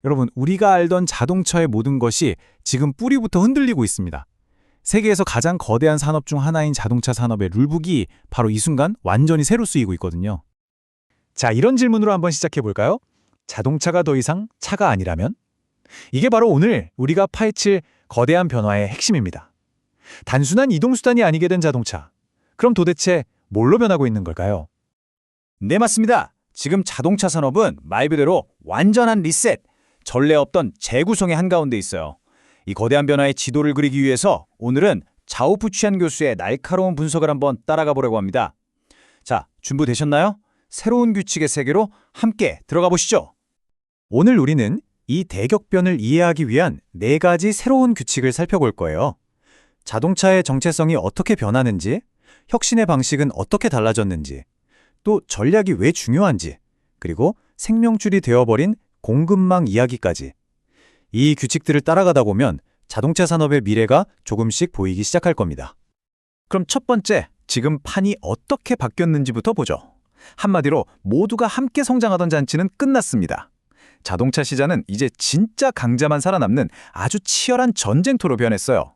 여러분, 우리가 알던 자동차의 모든 것이 지금 뿌리부터 흔들리고 있습니다. 세계에서 가장 거대한 산업 중 하나인 자동차 산업의 룰북이 바로 이 순간 완전히 새로 쓰이고 있거든요. 자, 이런 질문으로 한번 시작해 볼까요? 자동차가 더 이상 차가 아니라면? 이게 바로 오늘 우리가 파헤칠 거대한 변화의 핵심입니다. 단순한 이동수단이 아니게 된 자동차. 그럼 도대체 뭘로 변하고 있는 걸까요? 네, 맞습니다. 지금 자동차 산업은 말 그대로 완전한 리셋, 전례 없던 재구성의 한가운데 있어요. 이 거대한 변화의 지도를 그리기 위해서 오늘은 자오푸치안 교수의 날카로운 분석을 한번 따라가 보려고 합니다. 자, 준비되셨나요? 새로운 규칙의 세계로 함께 들어가 보시죠. 오늘 우리는 이 대격변을 이해하기 위한 4가지 새로운 규칙을 살펴볼 거예요. 자동차의 정체성이 어떻게 변하는지, 혁신의 방식은 어떻게 달라졌는지, 또 전략이 왜 중요한지, 그리고 생명줄이 되어버린 공급망 이야기까지. 이 규칙들을 따라가다 보면 자동차 산업의 미래가 조금씩 보이기 시작할 겁니다. 그럼 첫 번째, 지금 판이 어떻게 바뀌었는지부터 보죠. 한마디로 모두가 함께 성장하던 잔치는 끝났습니다. 자동차 시장은 이제 진짜 강자만 살아남는 아주 치열한 전쟁터로 변했어요.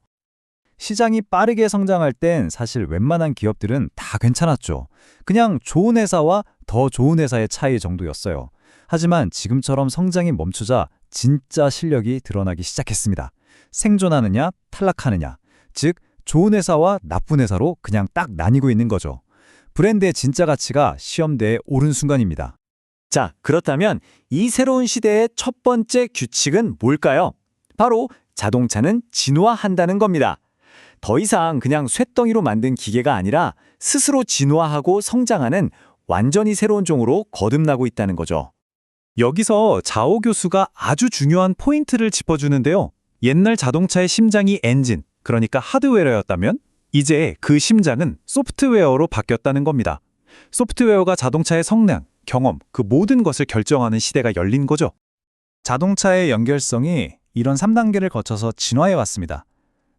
시장이 빠르게 성장할 땐 사실 웬만한 기업들은 다 괜찮았죠. 그냥 좋은 회사와 더 좋은 회사의 차이 정도였어요. 하지만 지금처럼 성장이 멈추자 진짜 실력이 드러나기 시작했습니다. 생존하느냐, 탈락하느냐. 즉, 좋은 회사와 나쁜 회사로 그냥 딱 나뉘고 있는 거죠. 브랜드의 진짜 가치가 시험대에 오른 순간입니다. 자, 그렇다면 이 새로운 시대의 첫 번째 규칙은 뭘까요? 바로 자동차는 진화한다는 겁니다. 더 이상 그냥 쇳덩이로 만든 기계가 아니라 스스로 진화하고 성장하는 완전히 새로운 종으로 거듭나고 있다는 거죠. 여기서 자오 교수가 아주 중요한 포인트를 짚어주는데요. 옛날 자동차의 심장이 엔진, 그러니까 하드웨어였다면 이제 그 심장은 소프트웨어로 바뀌었다는 겁니다. 소프트웨어가 자동차의 성능, 경험, 그 모든 것을 결정하는 시대가 열린 거죠. 자동차의 연결성이 이런 3단계를 거쳐서 진화해 왔습니다.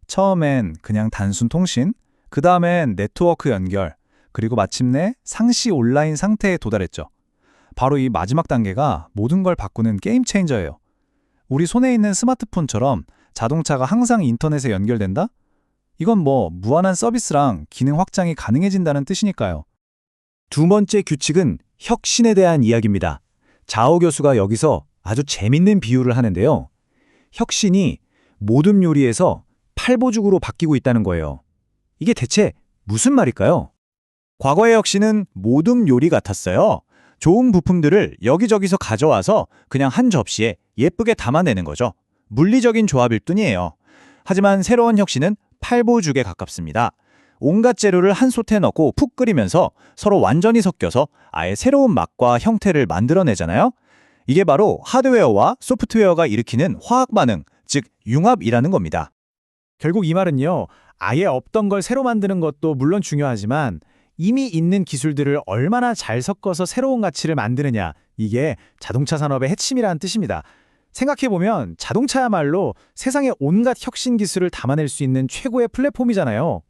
처음엔 그냥 단순 통신, 그 다음엔 네트워크 연결, 그리고 마침내 상시 온라인 상태에 도달했죠. 바로 이 마지막 단계가 모든 걸 바꾸는 게임 체인저예요. 우리 손에 있는 스마트폰처럼 자동차가 항상 인터넷에 연결된다? 이건 뭐 무한한 서비스랑 기능 확장이 가능해진다는 뜻이니까요. 두 번째 규칙은 혁신에 대한 이야기입니다. 자오 교수가 여기서 아주 재밌는 비유를 하는데요. 혁신이 모둠 요리에서 팔보죽으로 바뀌고 있다는 거예요. 이게 대체 무슨 말일까요? 과거의 혁신은 모둠 요리 같았어요. 좋은 부품들을 여기저기서 가져와서 그냥 한 접시에 예쁘게 담아내는 거죠. 물리적인 조합일 뿐이에요. 하지만 새로운 혁신은 팔보죽에 가깝습니다. 온갖 재료를 한 솥에 넣고 푹 끓이면서 서로 완전히 섞여서 아예 새로운 맛과 형태를 만들어내잖아요. 이게 바로 하드웨어와 소프트웨어가 일으키는 화학 반응, 즉 융합이라는 겁니다. 결국 이 말은요, 아예 없던 걸 새로 만드는 것도 물론 중요하지만 이미 있는 기술들을 얼마나 잘 섞어서 새로운 가치를 만드느냐, 이게 자동차 산업의 핵심이라는 뜻입니다. 생각해보면 자동차야말로 세상의 온갖 혁신 기술을 담아낼 수 있는 최고의 플랫폼이잖아요.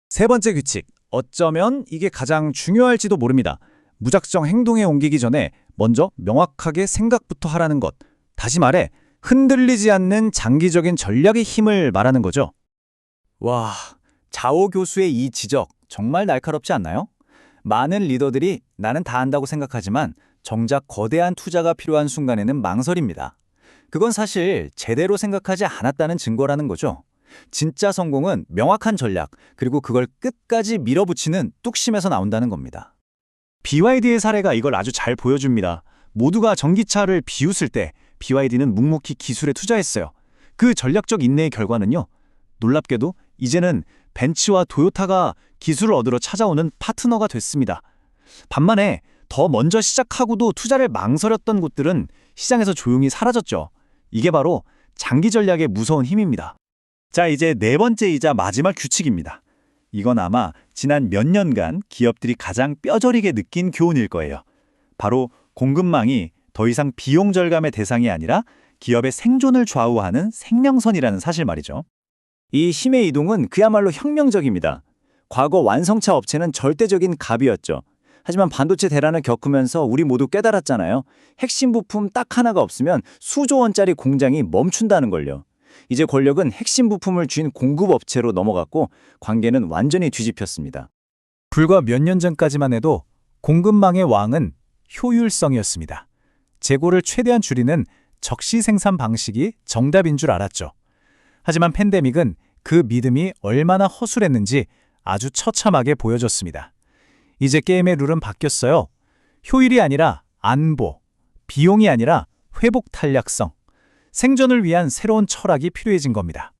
세 번째 규칙, 어쩌면 이게 가장 중요할지도 모릅니다. 무작정 행동에 옮기기 전에 먼저 명확하게 생각부터 하라는 것. 다시 말해, 흔들리지 않는 장기적인 전략의 힘을 말하는 거죠. 와, 자오 교수의 이 지적 정말 날카롭지 않나요? 많은 리더들이 나는 다 안다고 생각하지만 정작 거대한 투자가 필요한 순간에는 망설입니다. 그건 사실 제대로 생각하지 않았다는 증거라는 거죠. 진짜 성공은 명확한 전략, 그리고 그걸 끝까지 밀어붙이는 뚝심에서 나온다는 겁니다. BYD의 사례가 이걸 아주 잘 보여줍니다. 모두가 전기차를 비웃을 때 BYD는 묵묵히 기술에 투자했어요. 그 전략적 인내의 결과는요, 놀랍게도 이제는 벤츠와 토요타가 기술을 얻으러 찾아오는 파트너가 됐습니다. 반면에 더 먼저 시작하고도 투자를 망설였던 곳들은 시장에서 조용히 사라졌죠. 이게 바로 장기 전략의 무서운 힘입니다. 자, 이제 네 번째이자 마지막 규칙입니다. 이건 아마 지난 몇 년간 기업들이 가장 뼈저리게 느낀 교훈일 거예요. 바로 공급망이 더 이상 비용 절감의 대상이 아니라 기업의 생존을 좌우하는 생명선이라는 사실 말이죠. 이 힘의 이동은 그야말로 혁명적입니다. 과거 완성차 업체는 절대적인 갑이었죠. 하지만 반도체 대란을 겪으면서 우리 모두 깨달았잖아요. 핵심 부품 딱 하나가 없으면 수조 원짜리 공장이 멈춘다는 걸요. 이제 권력은 핵심 부품을 쥔 공급업체로 넘어갔고 관계는 완전히 뒤집혔습니다. 불과 몇 년 전까지만 해도 공급망의 왕은 효율성이었습니다. 재고를 최대한 줄이는 적시 생산 방식이 정답인 줄 알았죠. 하지만 팬데믹은 그 믿음이 얼마나 허술했는지 아주 처참하게 보여줬습니다. 이제 게임의 룰은 바뀌었어요. 효율이 아니라 안보, 비용이 아니라 회복 탄력성, 생존을 위한 새로운 철학이 필요해진 겁니다.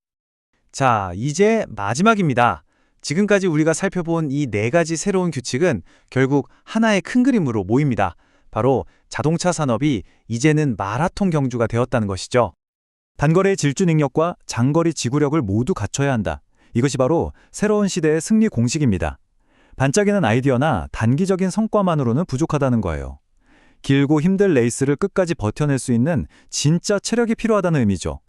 자, 이제 마지막입니다. 지금까지 우리가 살펴본 이 4가지 새로운 규칙은 결국 하나의 큰 그림으로 모입니다. 바로 자동차 산업이 이제는 마라톤 경주가 되었다는 것이죠. 단거리 질주 능력과 장거리 지구력을 모두 갖춰야 한다. 이것이 바로 새로운 시대의 승리 공식입니다. 반짝이는 아이디어나 단기적인 성과만으로는 부족하다는 거예요. 길고 힘든 레이스를 끝까지 버텨낼 수 있는 진짜 체력이 필요하다는 의미죠.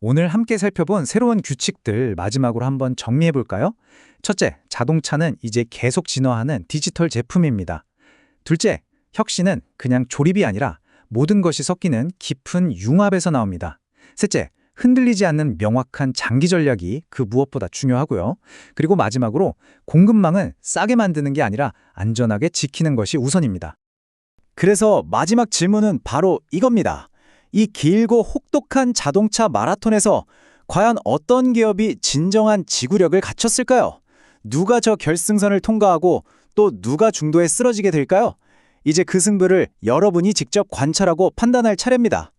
오늘 함께 살펴본 새로운 규칙들 마지막으로 한번 정리해 볼까요? 첫째, 자동차는 이제 계속 진화하는 디지털 제품입니다. 둘째, 혁신은 그냥 조립이 아니라 모든 것이 섞이는 깊은 융합에서 나옵니다. 셋째, 흔들리지 않는 명확한 장기 전략이 그 무엇보다 중요하고요. 그리고 마지막으로 공급망은 싸게 만드는 게 아니라 안전하게 지키는 것이 우선입니다. 그래서 마지막 질문은 바로 이겁니다. 이 길고 혹독한 자동차 마라톤에서 과연 어떤 기업이 진정한 지구력을 갖췄을까요? 누가 저 결승선을 통과하고 또 누가 중도에 쓰러지게 될까요? 이제 그 승부를 여러분이 직접 관찰하고 판단할 차례입니다.